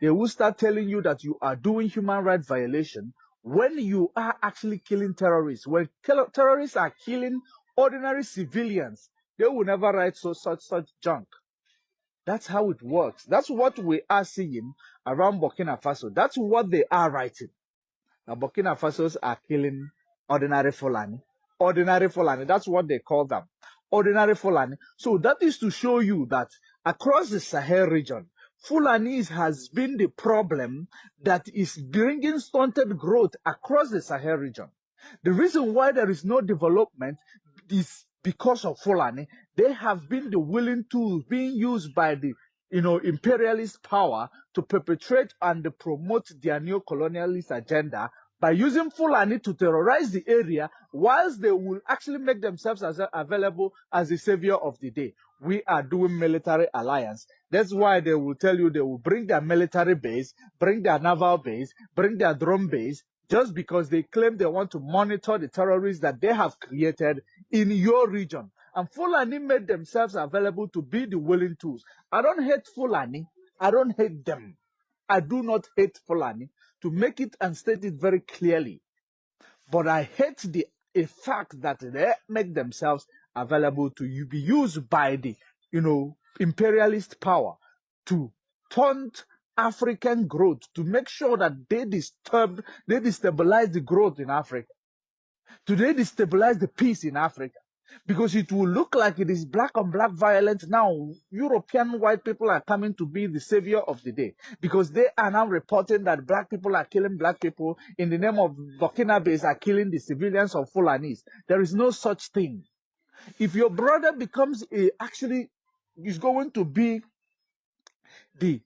They will start telling you that you are doing human rights violation when you are actually killing terrorists. When terrorists are killing ordinary civilians, they will never write such junk. That's how it works. That's what we are seeing around Burkina Faso. That's what they are writing. Now, Burkina Fasos are killing ordinary Fulani. Ordinary Fulani, that's what they call them. Ordinary Fulani. So that is to show you that across the Sahel region, Fulanis has been the problem that is bringing stunted growth across the Sahel region. The reason why there is no development is because of Fulani. They have been the willing tools being used by the imperialist power to perpetrate and promote their neo-colonialist agenda by using Fulani to terrorize the area, whilst they will actually make themselves available as the savior of the day. We are doing military alliance. That's why they will tell you they will bring their military base, bring their naval base, bring their drone base, just because they claim they want to monitor the terrorists that they have created in your region. And Fulani made themselves available to be the willing tools. I don't hate Fulani. I don't hate them. I do not hate Fulani, to make it and state it very clearly. But I hate the fact that they make themselves available to be used by the, imperialist power to taunt African growth, to make sure that they destabilize the growth in Africa, to they destabilize the peace in Africa. Because it will look like it is black on black violence. Now, European white people are coming to be the savior of the day. Because they are now reporting that black people are killing black people in the name of Burkinabes are killing the civilians of Fulanis. There is no such thing. If your brother becomes actually is going to be the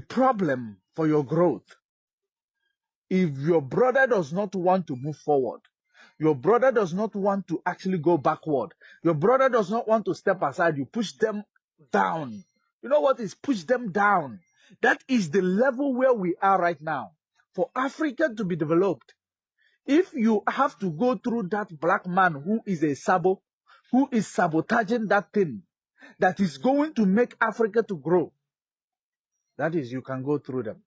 problem for your growth, if your brother does not want to move forward, your brother does not want to actually go backward, your brother does not want to step aside, you push them down. You know what is push them down? That is the level where we are right now. For Africa to be developed, if you have to go through that black man who is a sabo, who is sabotaging that thing that is going to make Africa to grow, that is, you can go through them.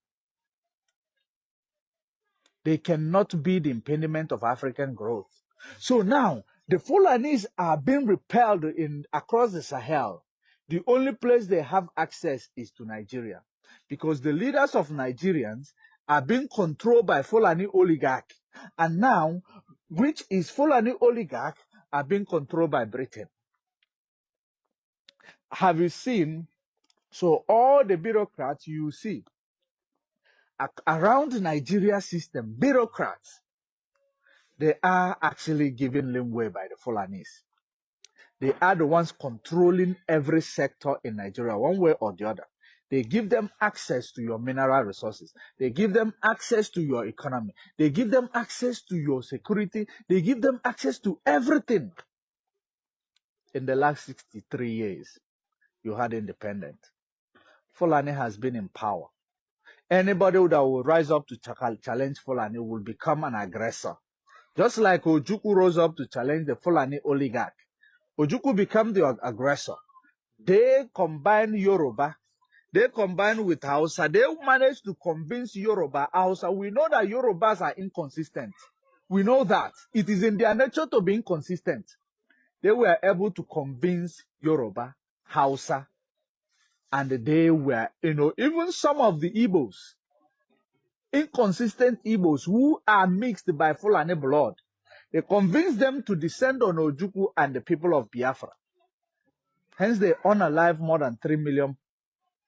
They cannot be the impediment of African growth. So now, the Fulanis are being repelled across the Sahel. The only place they have access is to Nigeria, because the leaders of Nigerians are being controlled by Fulani oligarch. And now, which is Fulani oligarch, are being controlled by Britain. Have you seen? So all the bureaucrats you see around the Nigeria system, bureaucrats, they are actually given leeway by the Fulanis. They are the ones controlling every sector in Nigeria, one way or the other. They give them access to your mineral resources. They give them access to your economy. They give them access to your security. They give them access to everything. In the last 63 years, you had independence. Fulani has been in power. Anybody that will rise up to challenge Fulani will become an aggressor. Just like Ojukwu rose up to challenge the Fulani oligarch. Ojukwu became the aggressor. They combined Yoruba. They combined with Hausa. They managed to convince Yoruba, Hausa. We know that Yorubas are inconsistent. We know that. It is in their nature to be inconsistent. They were able to convince Yoruba, Hausa, and they were, even some of the Igbos, inconsistent Igbos who are mixed by Fulani blood, they convinced them to descend on Ojukwu and the people of Biafra. Hence, they unalive more than 3 million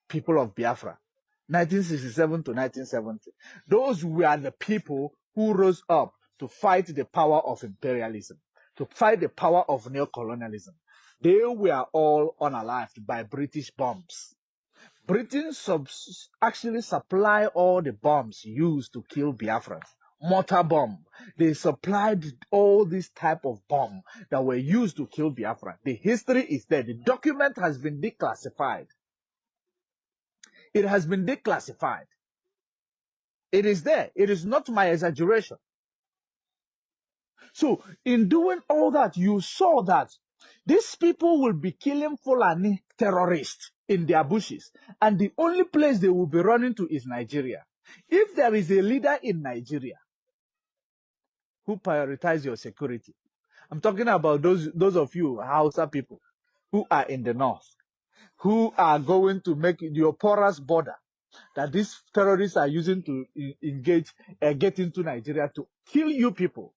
people of Biafra, 1967 to 1970. Those were the people who rose up to fight the power of imperialism, to fight the power of neocolonialism. They were all unalived by British bombs. Britain actually supply all the bombs used to kill Biafrans. Mortar bomb. They supplied all these type of bomb that were used to kill Biafra. The history is there. The document has been declassified. It has been declassified. It is there. It is not my exaggeration. So, in doing all that, you saw that these people will be killing Fulani terrorists. in their bushes. And the only place they will be running to is Nigeria. If there is a leader in Nigeria who prioritize your security, I'm talking about those of you Hausa people who are in the north, who are going to make your porous border that these terrorists are using to get into Nigeria to kill you people,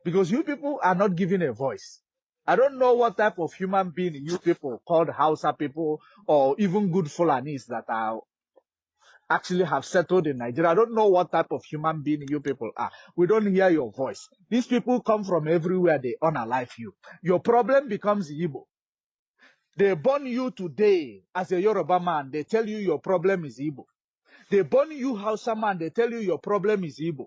because you people are not given a voice. I don't know what type of human being you people called Hausa people or even good Fulanis that are actually have settled in Nigeria. I don't know what type of human being you people are. We don't hear your voice. These people come from everywhere. They unalive you. Your problem becomes Igbo. They born you today as a Yoruba man. They tell you your problem is Igbo. They born you Hausa man. They tell you your problem is Igbo.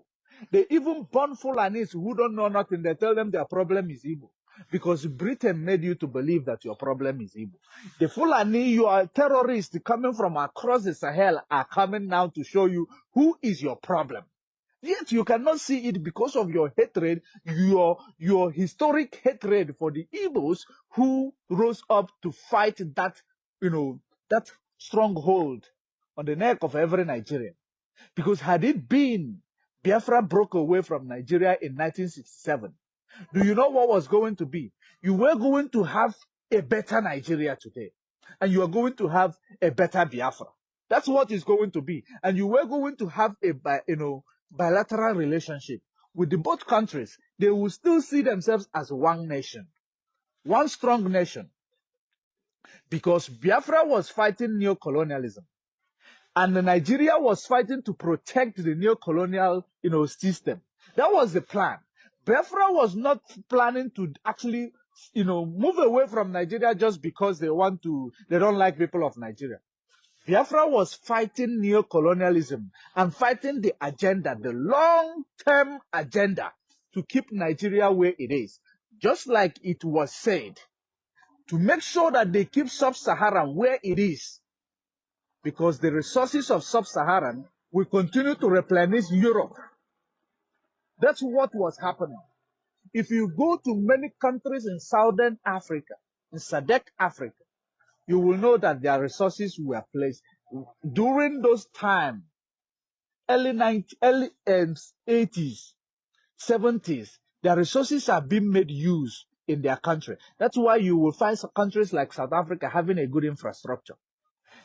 They even born Fulanis who don't know nothing. They tell them their problem is Igbo. Because Britain made you to believe that your problem is Igbo. The Fulani, you are terrorists coming from across the Sahel, are coming now to show you who is your problem. Yet you cannot see it because of your hatred, your historic hatred for the Igbos who rose up to fight that, that stronghold on the neck of every Nigerian. Because had it been Biafra broke away from Nigeria in 1967, do you know what was going to be? You were going to have a better Nigeria today. And you are going to have a better Biafra. That's what is going to be. And you were going to have a bilateral relationship with the both countries. They will still see themselves as one nation. One strong nation. Because Biafra was fighting neo-colonialism. And Nigeria was fighting to protect the neo-colonial, system. That was the plan. Biafra was not planning to actually, move away from Nigeria just because they don't like people of Nigeria. Biafra was fighting neo-colonialism and fighting the agenda, the long-term agenda to keep Nigeria where it is. Just like it was said, to make sure that they keep Sub-Saharan where it is. Because the resources of Sub-Saharan will continue to replenish Europe. That's what was happening. If you go to many countries in Southern Africa, in SADC Africa, you will know that their resources were placed during those times, early 80s, 70s. Their resources are being made use in their country. That's why you will find some countries like South Africa having a good infrastructure.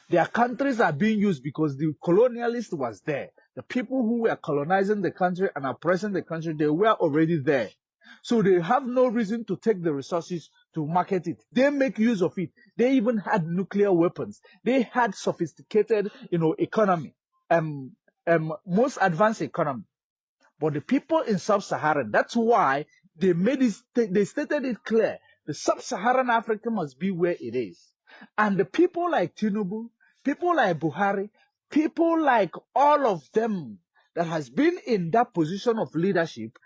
Their countries are being used because the colonialist was there. The people who were colonizing the country and oppressing the country, they were already there. So they have no reason to take the resources to market it. They make use of it. They even had nuclear weapons. They had sophisticated, economy, most advanced economy. But the people in Sub-Saharan, that's why they stated it clear. The Sub-Saharan Africa must be where it is. And the people like Tinubu, people like Buhari, people like all of them that has been in that position of leadership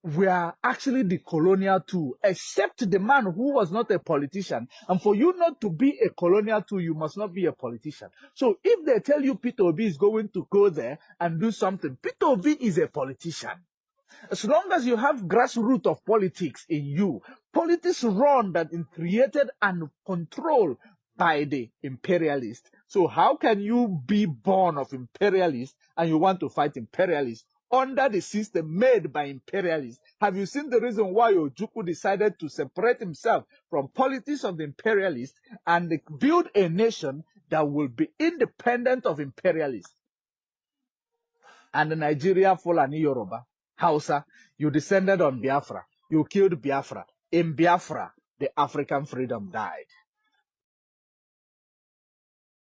were actually the colonial tool, except the man who was not a politician. And for you not to be a colonial tool, you must not be a politician. So if they tell you Peter Obi is going to go there and do something, Peter Obi is a politician. As long as you have grassroots of politics in you, politics run that is created and controlled by the imperialists. So how can you be born of imperialists and you want to fight imperialists under the system made by imperialists? Have you seen the reason why Ojukwu decided to separate himself from politics of the imperialists and build a nation that will be independent of imperialists? And the Nigeria, Fulani, Yoruba, Hausa, you descended on Biafra. You killed Biafra. In Biafra, the African freedom died.